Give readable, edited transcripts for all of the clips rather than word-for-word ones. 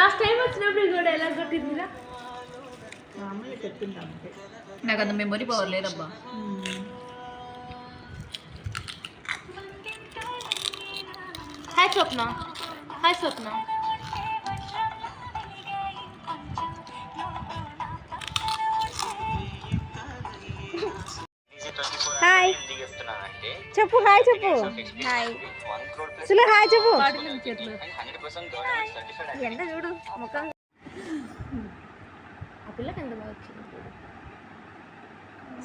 Last time వచ్చినప్పుడు కూడా ఎలా కొట్టిందిరా నాకు అంత మెమొరీ పవర్ లేదబ్బా. హాయ్ స్వప్న. హాయ్ స్వప్న. హాయ్ చెప్పు. హాయ్ చెప్పు. హాయ్ సులు. హాయ్ చెప్పు. ఎంత చూడు ముఖం. ఆ పిల్లకి ఎంత బాగా వచ్చింది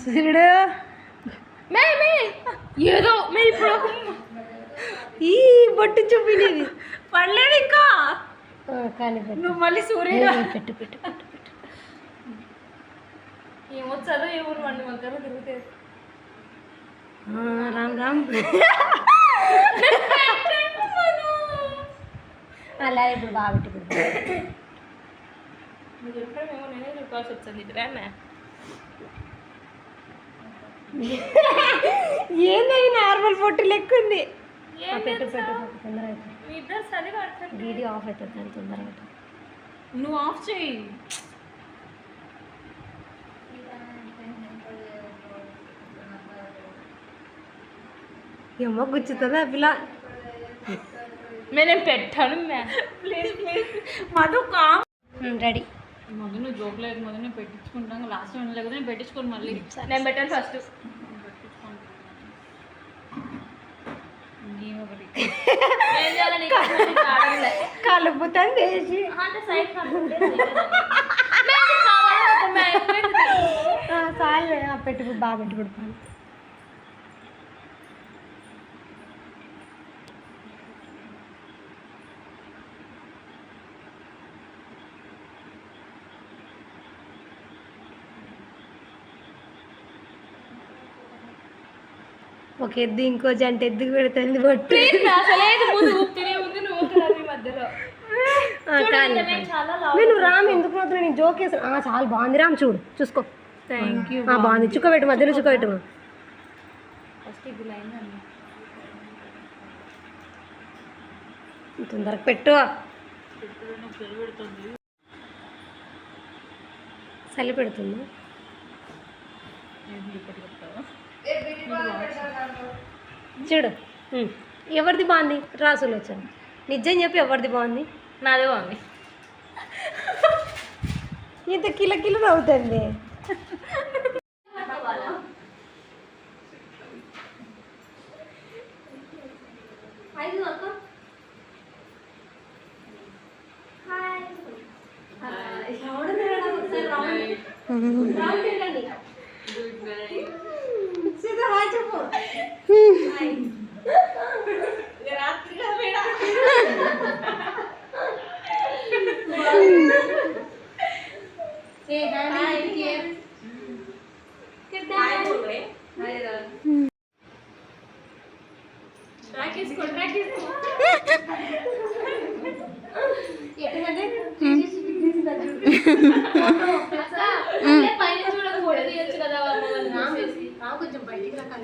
సూర్యుడు. ఏదో మే ఇప్పుడు ఈ బొట్టు చూపినది పడలేదు ఇంకా. కానీ నువ్వు మళ్ళీ సూర్యుడు పెట్టు పెట్టు పెట్టు పెట్టు. ఏమొచ్చాలో ఏ ఊరు వండి వంకలు తిరుగుతాయి. రామ్ రామ్. అలా ఇప్పుడు బాగా పెట్టుకుంటా. నువ్వు చెప్పామేమో నేనే చెప్పాల్సి వచ్చింది. ఇద్దరే ఏంది నార్మల్ పొట్టు లెక్క ఉంది. పెట్టు పెట్టు తొందరగా మీ ఇద్దరు చలి పడుతుంది. వీడియో ఆఫ్ అవుతుంది కానీ తొందరగా. నువ్వు ఆఫ్ చేయి. ఏమో గుచ్చుతుందా పిల్ల. నేను పెట్టాను please please Madhu calm. Ready. Madhu నువ్వు జోక్ లేదు మధు, నేను పెట్టించుకుంటాను. లాస్ట్ టైం లేకపోతే నేను పెట్టించుకోను మళ్ళీ. నేను పెట్టాను ఫస్ట్. కలుపుతాను చేసి చాలు. పెట్టుకు బాగా పెట్టుకుంటాను. ఒక ఎద్దు ఇంకో జంట ఎద్దుకు పెడుతుంది బొట్టు. నేను రామ్ ఎందుకు మాత్రం నేను జోక్ వేసాను. చాలా బాగుంది రామ్, చూడు చూసుకో. Thank you. బాగుంది. చుక్కబెట్టు, మధ్యలో చుక్కబెట్టు. ఫస్ట్ ఇది లైన్ అండి. తొందరగా పెట్టు. చలి పెడుతుందా? చూడు ఎవరిది బాగుంది. రాసులు వచ్చాను. నిజం చెప్పి ఎవరిది బాగుంది? నాదే బాగుంది. ఇంత కిల కిలో అవుతుంది.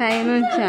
పైన వచ్చా